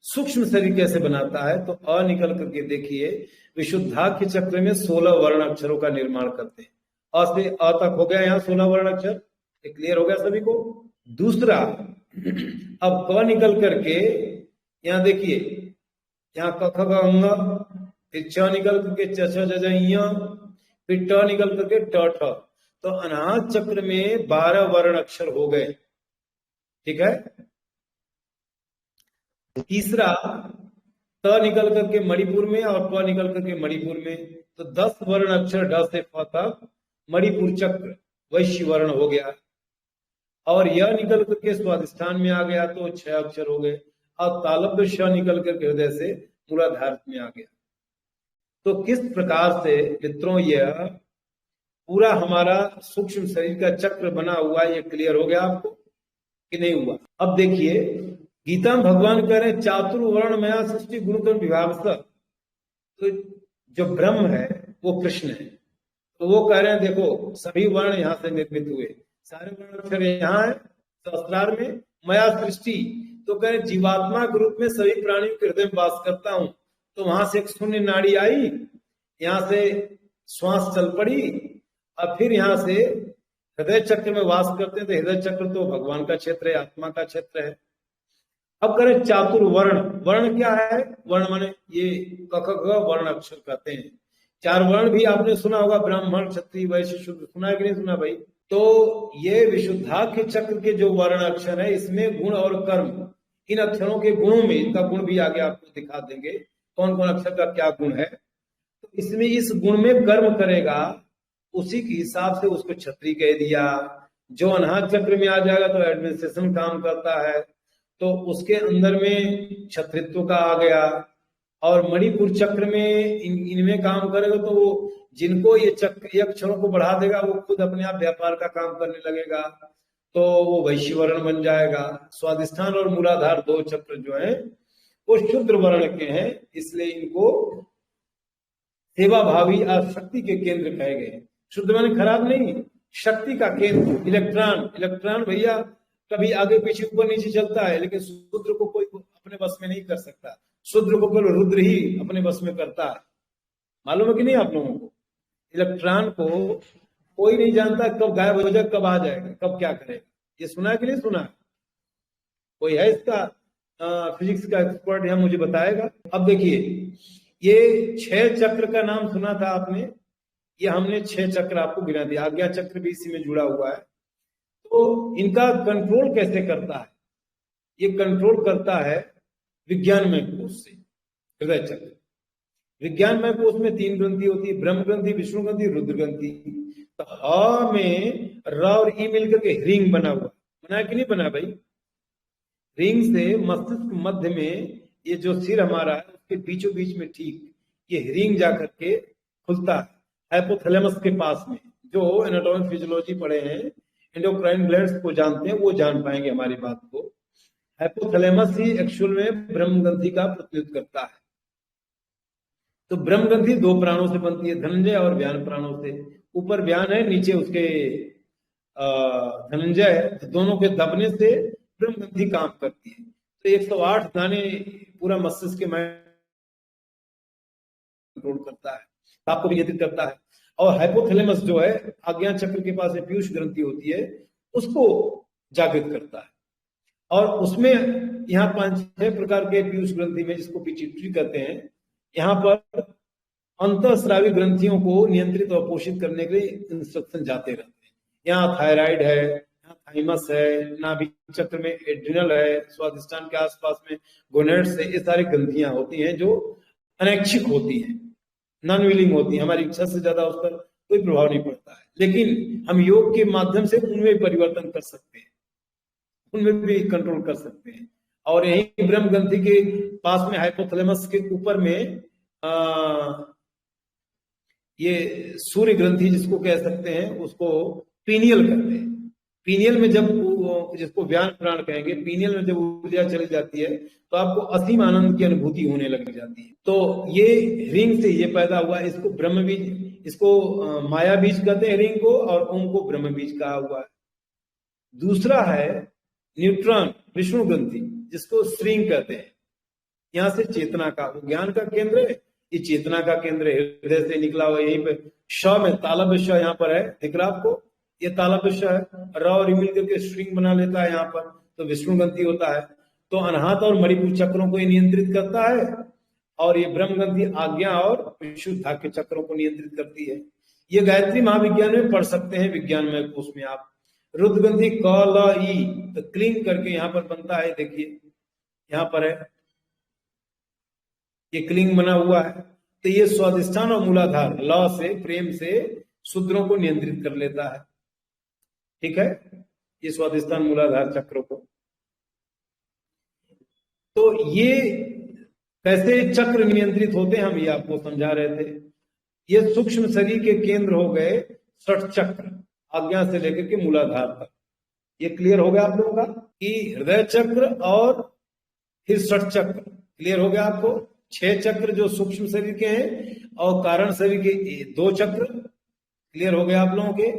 सूक्ष्म शरीर कैसे बनाता है, तो अ निकल करके देखिए, विशुद्धाख्य चक्र में 16 वर्ण अक्षरों का निर्माण करते हैं। अ से अ तक हो गया, यहाँ 16 वर्ण अक्षर, क्लियर हो गया सभी को। दूसरा, अब क निकल करके यहाँ देखिए, यहाँ क ख ग अंग, फिर च निकल करके च छ ज ज, फिर ट निकल करके ट ठ। तो अनाहत चक्र में 12 वर्ण अक्षर हो गए। ठीक है। तीसरा, त निकल करके मणिपुर में और प निकल करके मणिपुर में, तो 10 वर्ण अक्षर ढ से फ तक मणिपुर चक्र वैश्य वर्ण हो गया। और यह निकल करके स्वादिष्ठान में आ गया तो 6 अक्षर हो गए। और तालब्य श निकल करके हृदय से मूलाधार में आ गया। तो किस प्रकार से मित्रों यह पूरा हमारा सूक्ष्म शरीर का चक्र बना हुआ, ये क्लियर हो गया आपको कि नहीं हुआ? अब देखिए, गीता में भगवान कह रहे हैं चातुर्वर्ण मया सृष्टि गुणकर्म विभाग। तो जो ब्रह्म है वो कृष्ण है। तो वो कह रहे हैं देखो सभी वर्ण यहाँ से निर्मित हुए, सारे वर्ण अक्षर यहाँ है सहस्त्रार में, मया सृष्टि। तो कह रहे जीवात्मा के रूप में सभी प्राणियों के हृदय में वास करता हूं। तो वहां से एक शून्य नाड़ी आई, यहाँ से श्वास चल पड़ी, और फिर यहाँ से हृदय चक्र में वास करते हैं। तो हृदय चक्र तो भगवान का क्षेत्र है, आत्मा का क्षेत्र है। अब करें चातुर्वर्ण। वर्ण क्या है? वर्ण माने ये क ख ग वर्ण अक्षर कहते हैं। 4 वर्ण भी आपने सुना होगा, ब्राह्मण क्षत्रिय वैश्य शूद्र, सुना है कि नहीं सुना भाई? तो ये विशुद्धाख्य चक्र के जो वर्ण अक्षर है, इसमें गुण और कर्म, इन अक्षरों के गुणों में, इनका गुण भी आगे आपको दिखा देंगे कौन कौन अक्षर का क्या गुण है। तो इसमें इस गुण में कर्म करेगा, उसी के हिसाब से उसको क्षत्रिय कह दिया। जो अनाहत चक्र में आ जाएगा तो एडमिनिस्ट्रेशन काम करता है, तो उसके अंदर में क्षत्रित्व का आ गया। और मणिपुर चक्र में इनमें काम करेगा तो वो जिनको ये चक्र, ये अक्षरों को बढ़ा देगा, वो खुद अपने आप व्यापार का काम करने लगेगा, तो वो वैश्य वर्ण बन जाएगा। स्वादिष्ठान और मूलाधार 2 चक्र जो है वो शूद्र वर्ण के हैं, इसलिए इनको सेवा भावी और शक्ति के केंद्र कहे गए। शुद्ध माने खराब नहीं, शक्ति का केंद्र। इलेक्ट्रॉन भैया कभी आगे पीछे ऊपर नीचे चलता है, लेकिन शूद्र को कोई अपने बस में नहीं कर सकता। शूद्र को केवल रुद्र ही अपने बस में करता है। मालूम है कि नहीं आप लोगों को? इलेक्ट्रॉन को कोई नहीं जानता कब गायब हो जाए, कब आ जाएगा, कब क्या करेगा। ये सुना है कि नहीं सुना? कोई है इसका फिजिक्स का एक्सपर्ट यहाँ मुझे बताएगा। अब देखिए, ये 6 चक्र का नाम सुना था आपने, ये हमने 6 चक्र आपको गिना दिया। आज्ञा चक्र भी इसी में जुड़ा हुआ है। तो इनका कंट्रोल कैसे करता है? ये कंट्रोल करता है विज्ञानमय कोश से, हृदय चक्र। विज्ञानमय कोश में 3 ग्रंथि होती है, ब्रह्म ग्रंथि, विष्णु ग्रंथि, रुद्र ग्रंथि। तो ह में र और ई मिलकर के रिंग बना हुआ, बना कि नहीं बना भाई? रिंग से मस्तिष्क मध्य में ये जो सिर हमारा है उसके बीचों बीच में ठीक ये रिंग जा करके खुलता है हाइपोथैलेमस के पास में। जो एनाटॉमी फिजियोलॉजी पढ़े हैं, एंडोक्राइन ग्लैंड्स को जानते हैं, वो जान पाएंगे हमारी बात को। हाइपोथैलेमस ही एक्चुअल में ब्रह्मग्रंथि का प्रतिनिधित्व करता है। तो ब्रह्मग्रंथि दो प्राणों से बनती है, धनंजय और व्यान प्राणों से। ऊपर व्यान है, नीचे उसके धनंजय है। तो दोनों के दबने से ब्रह्मग्रंथि काम करती है। तो 108 दाने पूरा मस्तिष्क के कंट्रोल करता है, आपको भी नियंत्रित करता है। और हाइपोथैलेमस जो है आज्ञा चक्र के पास पीयूष ग्रंथि होती है, उसको जागृत करता है। और उसमें यहाँ 5-6 प्रकार के पीयूष ग्रंथि में, जिसको पिट्यूटरी कहते हैं, यहाँ पर अंतःस्रावी ग्रंथियों को नियंत्रित और पोषित करने के लिए इंस्ट्रक्शन जाते रहते हैं। यहाँ थायराइड है, यहाँ थाइमस है, नाभि चक्र में एड्रिनल है, स्वादिष्टान के आसपास में गोनेड्स है। ये सारी ग्रंथियां होती हैं जो अनैच्छिक होती हैं, नॉन विलिंग होती है, हमारी इच्छा से ज्यादा उस पर कोई प्रभाव नहीं पड़ता है। लेकिन हम योग के माध्यम से उनमें परिवर्तन कर सकते हैं, उनमें भी कंट्रोल कर सकते हैं। और यही ब्रह्म ग्रंथि के पास में हाइपोथैलेमस के ऊपर में ये सूर्य ग्रंथि जिसको कह सकते हैं, उसको पीनियल कहते हैं। पीनियल में जब, जिसको व्यान प्राण कहेंगे, पीनियल में जब ऊर्जा चली जाती है तो आपको असीम आनंद की अनुभूति होने लग जाती है। तो ये रिंग से ये पैदा हुआ। इसको ब्रह्म बीज, इसको माया बीज कहते हैं रिंग को, और ओम को ब्रह्म बीज कहा हुआ है। दूसरा है न्यूट्रॉन विष्णु ग्रंथि, जिसको श्रृंग कहते हैं। यहाँ से चेतना का, ज्ञान का केंद्र है, ये चेतना का केंद्र है, हृदय से निकला हुआ। यहीं पे श में तालव्य श यहाँ पर है, दिख रहा आपको, ये तालव्य श है। र और मिल करके स्ट्रिंग बना लेता है यहाँ पर, तो विष्णु ग्रंथि होता है। तो अनाहत और मणिपुर चक्रों को ये नियंत्रित करता है, और ये ब्रह्म ग्रंथि आज्ञा और विशुद्धा के चक्रों को नियंत्रित करती है। ये गायत्री महाविज्ञान में पढ़ सकते हैं, विज्ञान में कोष में आप। रुद्र ग्रंथि क ल ई, तो क्लीन करके यहाँ पर बनता है, देखिए यहाँ पर है, ये क्लिंग बना हुआ है। तो ये स्वादिष्ठान और मूलाधार ल से, प्रेम से शूद्रों को नियंत्रित कर लेता है। ठीक है, ये स्वादिष्ठान मूलाधार चक्रों को। तो ये कैसे चक्र नियंत्रित होते हैं, हम ये आपको समझा रहे थे। ये सूक्ष्म शरीर के केंद्र हो गए षट चक्र, आज्ञा से लेकर के मूलाधार तक। ये क्लियर हो गया आप लोगों का कि हृदय चक्र और फिर षट चक्र क्लियर हो गया आपको। 6 चक्र जो सूक्ष्म शरीर के हैं, और कारण शरीर के 2 चक्र क्लियर हो गया आप लोगों के।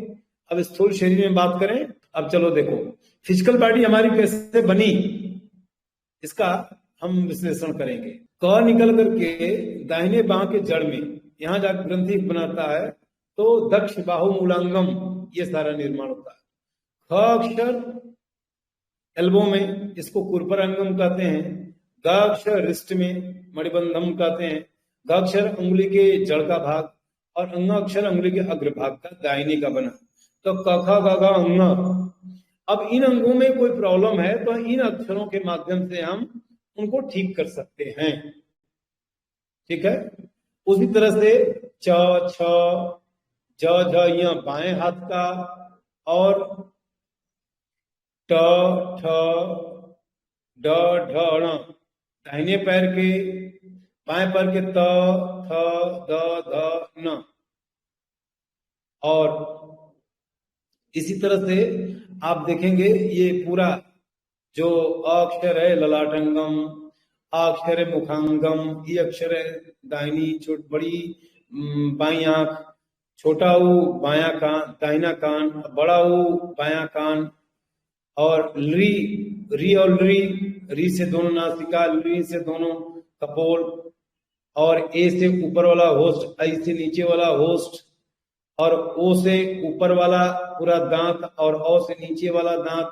अब स्थूल शरीर में बात करें। अब चलो देखो फिजिकल बॉडी हमारी कैसे बनी, इसका हम विश्लेषण करेंगे। क निकल करके दाहिने बांह के जड़ में यहां जाकर ग्रंथि बनाता है, तो दक्ष बाहु मूलांगम, ये सारा निर्माण होता है। ख अक्षर एल्बो में, इसको कुरपर अंगम कहते हैं। ग अक्षर रिस्ट में मणिबंधम कहते हैं। ग अक्षर अंगुली के जड़ का भाग, और अंग अक्षर अंगुली के अग्रभाग का दाहिने का बना। तो क ख ग घ अंग। अब इन अंगों में कोई प्रॉब्लम है तो इन अक्षरों के माध्यम से हम उनको ठीक कर सकते हैं। ठीक है, उसी तरह से च छ ज झ यह बाएं हाथ का, और ट ठ ड ढ ण दाहिने पैर के, बाएं पैर के त थ द ध न। और इसी तरह से आप देखेंगे ये पूरा जो अक्षर है ललाटंगम, अक्षर है मुखांगम, ये अक्षर है दाहिनी छोट बड़ी बाई आंख, छोटा ऊ बाया कान, दाहिना कान, बड़ा ऊ बाया कान, और री, री और री से दोनों नासिका, री से दोनों कपोल, और ए से ऊपर वाला होस्ट, आई से नीचे वाला होस्ट, और ओ से ऊपर वाला पूरा दांत, और ओ से नीचे वाला दांत।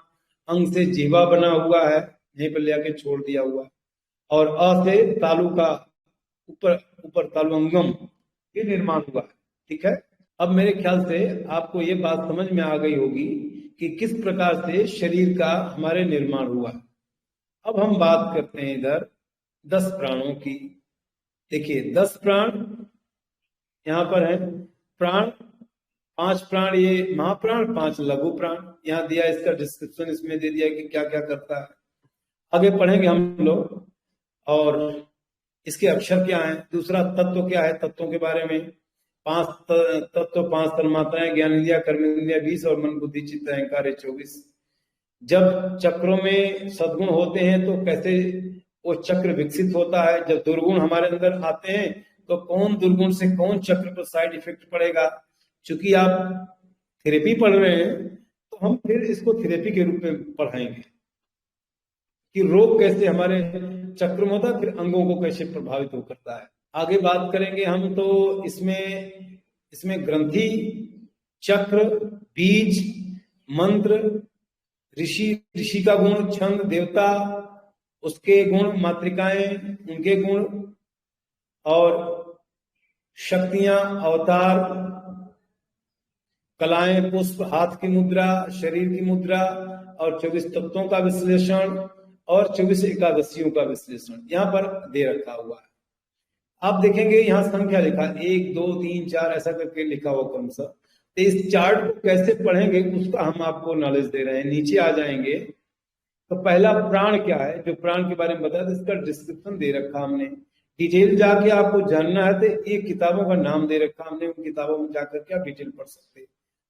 अंग से जीवा बना हुआ है, यहीं पर लेके छोड़ दिया हुआ है। और अ से तालु का ऊपर ऊपर तालु अंगम, ये निर्माण हुआ है। ठीक है, अब मेरे ख्याल से आपको ये बात समझ में आ गई होगी कि किस प्रकार से शरीर का हमारे निर्माण हुआ। अब हम बात करते हैं इधर 10 प्राणों की। देखिए 10 प्राण यहाँ पर है। प्राण 5 प्राण ये महाप्राण, 5 लघु प्राण यहाँ दिया, इसका डिस्क्रिप्शन इसमें दे दिया कि क्या क्या करता है। आगे पढ़ेंगे हम लोग। और इसके अक्षर क्या हैं। दूसरा तत्व क्या है, तत्वों के बारे में। तत्व, 5 तन्मात्राएं, ज्ञान इंद्रिया, कर्म इंद्रिया 20 और मन बुद्धि चित्त अहंकार 24। जब चक्रों में सद्गुण होते हैं तो कैसे वो चक्र विकसित होता है। जब दुर्गुण हमारे अंदर आते हैं तो कौन दुर्गुण से कौन चक्र पर साइड इफेक्ट पड़ेगा। चूंकि आप थेरेपी पढ़ रहे हैं तो हम फिर इसको थेरेपी के रूप में पढ़ाएंगे कि रोग कैसे हमारे चक्र में होता है, फिर अंगों को कैसे प्रभावित हो करता है। आगे बात करेंगे हम। तो इसमें इसमें ग्रंथि, चक्र, बीज, मंत्र, ऋषि, ऋषि का गुण, छंद, देवता, उसके गुण, मातृकाएं, उनके गुण, और शक्तियां, अवतार, कलाएं, पुष्प, हाथ की मुद्रा, शरीर की मुद्रा, और 24 तत्वों का विश्लेषण और 24 एकादशियों का विश्लेषण यहाँ पर दे रखा हुआ है। आप देखेंगे यहाँ संख्या लिखा 1 2 3 4 ऐसा करके लिखा हुआ क्रमशः। तो इस चार्ट को कैसे पढ़ेंगे उसका हम आपको नॉलेज दे रहे हैं। नीचे आ जाएंगे तो पहला प्राण क्या है, जो प्राण के बारे में बताया, तो इसका डिस्क्रिप्शन दे रखा हमने। डिटेल जाके आपको जानना है तो ये किताबों का नाम दे रखा हमने, उन किताबों में जाकर के आप डिटेल पढ़ सकते हैं।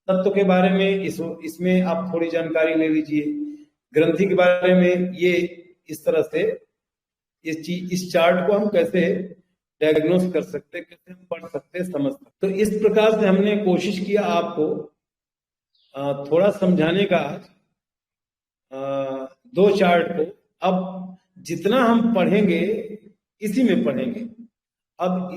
तत्व के बारे में इसमें आप थोड़ी जानकारी ले लीजिए। ग्रंथि के बारे में ये इस तरह से इस चार्ट को हम कैसे डायग्नोस कर सकते, कैसे हम पढ़ सकते, समझ सकते। तो इस प्रकार से हमने कोशिश किया आपको थोड़ा समझाने का आज 2 चार्ट को। अब जितना हम पढ़ेंगे इसी में पढ़ेंगे। अब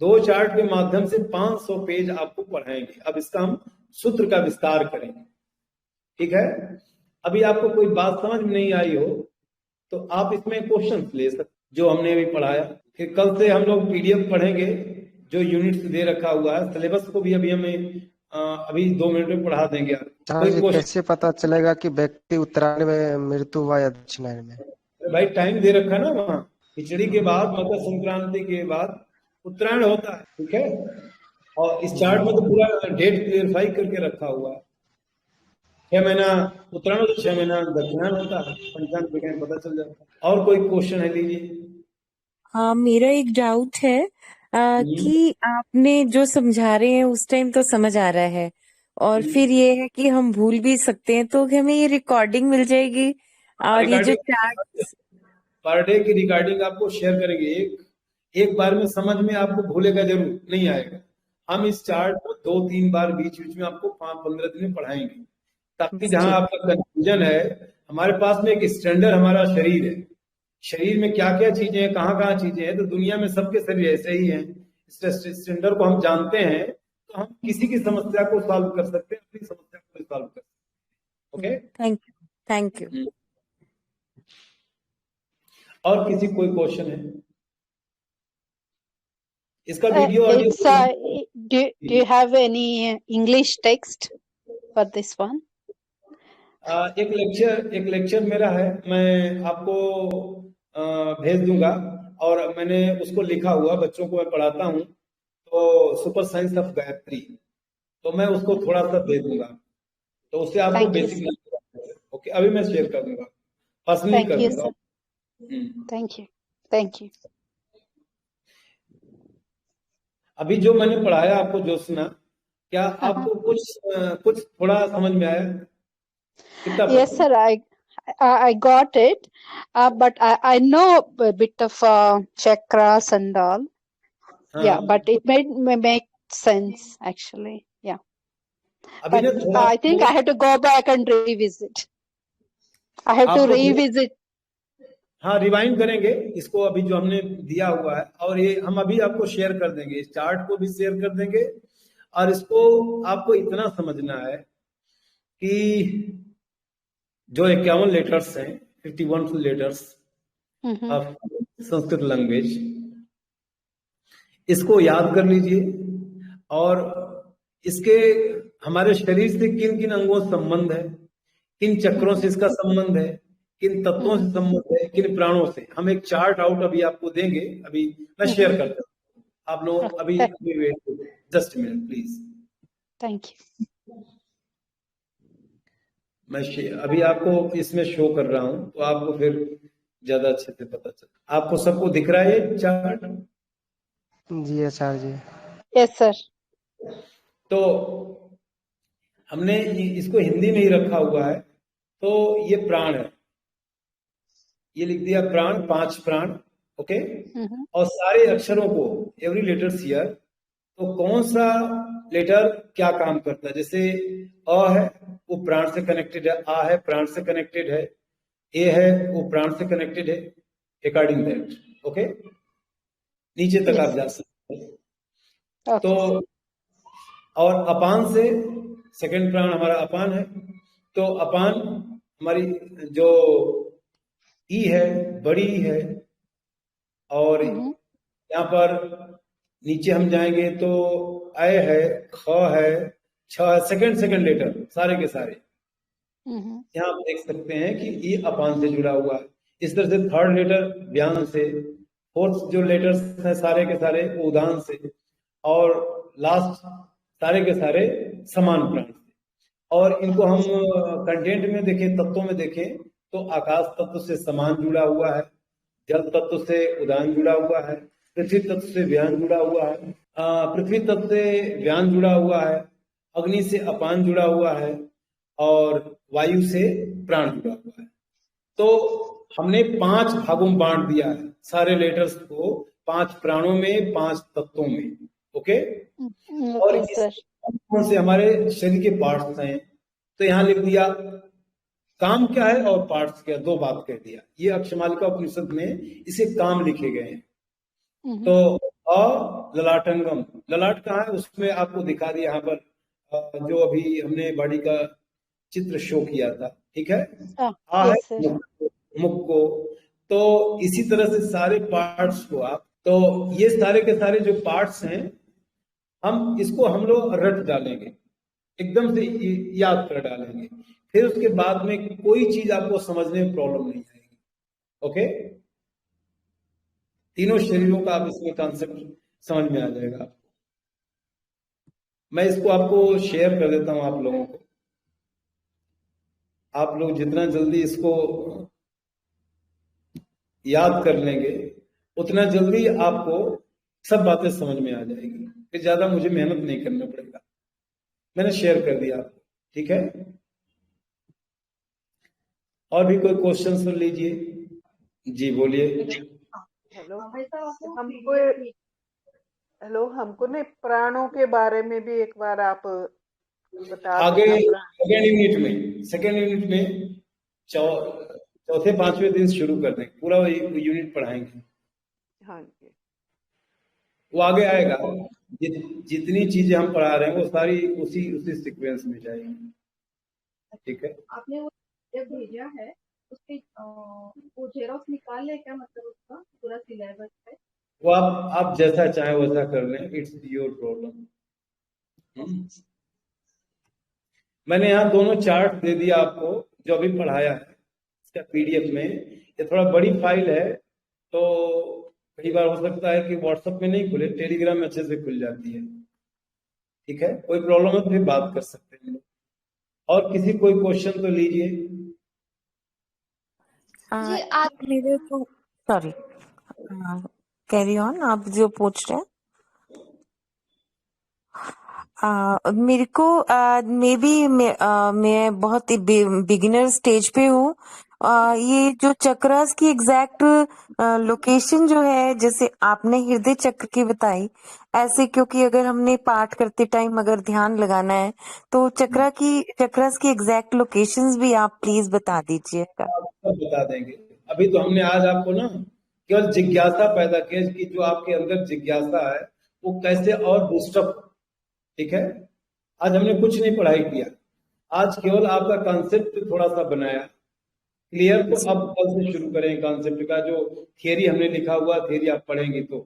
2 चार्ट के माध्यम से 500 पेज आपको पढ़ाएंगे। अब इसका हम सूत्र का विस्तार करेंगे, ठीक है। अभी आपको कोई बात समझ में नहीं आई हो तो आप इसमें क्वेश्चन ले सकते जो हमने अभी पढ़ाया। फिर कल से हम लोग पीडीएफ पढ़ेंगे जो यूनिट्स दे रखा हुआ है। सिलेबस को भी अभी हमें अभी 2 मिनट में पढ़ा देंगे। कोई कैसे पता चलेगा कि व्यक्ति उत्तरायण में मृत्यु हुआ या दक्षिणायन में? भाई टाइम दे रखा ना, वहाँ खिचड़ी के बाद, मकर संक्रांति के बाद उत्तरायण होता है, ठीक है। और इस चार्ट में तो पूरा डेट क्लियरफाई करके रखा हुआ है। 6 महीना उत्तरायण तो 6 महीना दक्षिणायन होता है। पंचांग पे पता चल जाता है। और कोई क्वेश्चन है, लीजिए। हाँ, मेरा एक डाउट है कि आपने जो समझा रहे हैं उस टाइम तो समझ आ रहा है, और फिर ये है कि हम भूल भी सकते हैं, तो हमें ये रिकॉर्डिंग मिल जाएगी और ये जो चार्ट पर डे की रिकॉर्डिंग आपको शेयर करेंगे। एक बार में समझ में आपको भूलेगा जरूर नहीं आएगा। हम इस चार्ट को 2-3 बार बीच बीच में आपको 5-15 दिन में पढ़ाएंगे, ताकि जहां आपका कंफ्यूजन है, हमारे पास में एक स्टैंडर्ड हमारा शरीर है। शरीर में क्या क्या चीजें हैं, कहाँ कहाँ चीजें हैं, तो दुनिया में सबके शरीर ऐसे ही हैं। स्टैंडर्ड को हम जानते हैं तो हम किसी की समस्या को सॉल्व कर सकते हैं, अपनी समस्या को सॉल्व कर सकते हैं। Okay, thank you. और किसी कोई क्वेश्चन है? इसका video audio do you have any English text for this one? एक लेक्चर मेरा है, मैं आपको भेज दूंगा। और मैंने उसको लिखा हुआ, बच्चों को मैं पढ़ाता हूँ, तो सुपर साइंस ऑफ गायत्री, तो मैं उसको थोड़ा सा भेज दूंगा, तो उससे आपको बेसिक। ओके, अभी मैं शेयर कर दूंगा, पर्सनली कर दूंगा। Thank you. अभी जो मैंने पढ़ाया आपको, जो सुना, क्या आपको कुछ थोड़ा समझ में आया? Yes sir, I got it, but I know a bit of chakras and all. Yeah, but it may make sense actually. Yeah, but I think I have to go back and revisit. I have to revisit. हाँ, rewind करेंगे इसको, अभी जो हमने दिया हुआ है, और ये हम अभी आपको शेयर कर देंगे, इस चार्ट को भी शेयर कर देंगे। और इसको आपको इतना समझना है कि जो 51 लेटर्स हैं, 51 लेटर्स ऑफ संस्कृत लैंग्वेज, इसको याद कर लीजिए। और इसके हमारे शरीर से किन किन अंगों से संबंध है, किन चक्रों से इसका संबंध है, किन तत्वों से संबंध है, किन प्राणों से, हम एक चार्ट आउट अभी आपको देंगे। अभी मैं शेयर करता हूँ, आप लोग अभी just minute please. Thank you. मैं अभी आपको इसमें शो कर रहा हूं, तो आपको फिर ज्यादा अच्छे से पता चला। आपको सबको दिख रहा है ये चार्ट? जी आचार्य जी। Yes, sir. तो हमने इसको हिंदी में ही रखा हुआ है। तो ये प्राण है, ये लिख दिया प्राण, 5 प्राण। ओके। और सारे अक्षरों को, एवरी लेटर्स हियर, तो कौन सा लेटर क्या काम करता है। जैसे अ है वो प्राण से कनेक्टेड है, आ है प्राण से कनेक्टेड है, ए है वो प्राण से कनेक्टेड है, अकॉर्डिंग दैट। ओके, नीचे तक आप जा सकते हैं। Okay. तो और अपान से, सेकंड प्राण हमारा अपान है। तो अपान हमारी जो ई है, बड़ी ई है। और यहाँ पर नीचे हम जाएंगे तो अय है, ख है, छ है, सेकंड लेटर सारे के सारे। यहाँ आप देख सकते हैं कि ई अपान से जुड़ा हुआ है। इस तरह से थर्ड लेटर व्यान से, फोर्थ जो लेटर्स हैं सारे के सारे वो उदान से, और लास्ट सारे के सारे समान प्राण से। और इनको हम कंटेंट में देखें, तत्वों में देखें, तो आकाश तत्व से समान जुड़ा हुआ है, जल तत्व से उदान जुड़ा हुआ है, पृथ्वी तत्व से व्यान जुड़ा हुआ है, पृथ्वी तत्व से व्यान जुड़ा हुआ है, अग्नि से अपान जुड़ा हुआ है, और वायु से प्राण जुड़ा हुआ है। तो हमने 5 भागों में बांट दिया है सारे लेटर्स को, 5 प्राणों में, 5 तत्वों में। ओके। और कौन से हमारे शरीर के पार्ट्स हैं, तो यहाँ लिख दिया काम क्या है और पार्ट्स क्या, 2 बात कह दिया। ये अक्षमालिका उपनिषद में इसे काम लिखे गए हैं। तो ललाटंगम, ललाट कहाँ है उसमें आपको दिखा दिया यहाँ पर, जो अभी हमने बॉडी का चित्र शो किया था। ठीक है। आ है मुख को। तो इसी तरह से सारे पार्ट्स को आप, तो ये सारे के सारे जो पार्ट्स हैं, हम लोग रट डालेंगे, एकदम से याद कर डालेंगे। फिर उसके बाद में कोई चीज आपको समझने में प्रॉब्लम नहीं आएगी। ओके। तीनों शरीरों का आप इसमें कॉन्सेप्ट समझ में आ जाएगा आपको। मैं इसको आपको शेयर कर देता हूं आप लोगों को। आप लोग जितना जल्दी इसको याद कर लेंगे, उतना जल्दी आपको सब बातें समझ में आ जाएगी, फिर ज्यादा मुझे मेहनत नहीं करना पड़ेगा। मैंने शेयर कर दिया आपको। ठीक है। और भी कोई क्वेश्चन सुन लीजिए। जी बोलिए। हमको ने प्राणों के बारे में भी एक बार आप बता आगे सेकेंड यूनिट में चौथे 5वें दिन शुरू कर देंगे, पूरा यूनिट पढ़ाएंगे। हाँ जी। वो आगे आएगा। जितनी चीजें हम पढ़ा रहे हैं वो सारी उसी सीक्वेंस में जाएगी। ठीक है। आपने वो भेजा है, उसके वो जेरॉक्स निकाल ले क्या, मतलब उसका पूरा सिलेबस है? वो आप जैसा चाहे वैसा कर लें, इट्स योर प्रॉब्लम। मैंने यहाँ दोनों चार्ट दे दिया आपको जो अभी पढ़ाया है, इसका पीडीएफ में। ये थोड़ा बड़ी फाइल है, तो कई बार हो सकता है कि व्हाट्सएप में नहीं खुले, टेलीग्राम में अच्छे से खुल जाती है। ठीक है। कोई प्रॉब्लम है तो फिर बात कर सकते हैं। और किसी कोई क्वेश्चन तो लीजिए। मेरे को सॉरी, कैरी ऑन, आप जो पूछ रहे हैं। मेरे को मे बी मैं बहुत ही बिगिनर स्टेज पे हूँ। ये जो चक्रास की एग्जैक्ट लोकेशन जो है, जैसे आपने हृदय चक्र की बताई, ऐसे क्योंकि अगर हमने पाठ करते टाइम अगर ध्यान लगाना है तो चक्रास की एग्जैक्ट लोकेशंस भी आप प्लीज बता दीजिएगा। बता देंगे। अभी तो हमने आज आपको ना केवल जिज्ञासा पैदा की कि जो आपके अंदर जिज्ञासा है वो कैसे और बूस्टअप। ठीक है। आज हमने कुछ नहीं पढ़ाई किया, आज केवल आपका कॉन्सेप्ट थोड़ा सा बनाया क्लियर। तो अब कल से शुरू करें कॉन्सेप्ट का, जो थियरी हमने लिखा हुआ थियरी आप पढ़ेंगे तो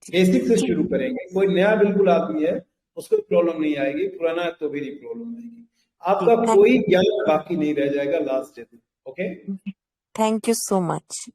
बेसिक से शुरू करेंगे। कोई नया बिल्कुल आदमी है उसको प्रॉब्लम नहीं आएगी, पुराना है तो भी नहीं प्रॉब्लम आएगी। आपका कोई ज्ञान बाकी नहीं रह जाएगा last day. Okay. Thank you so much.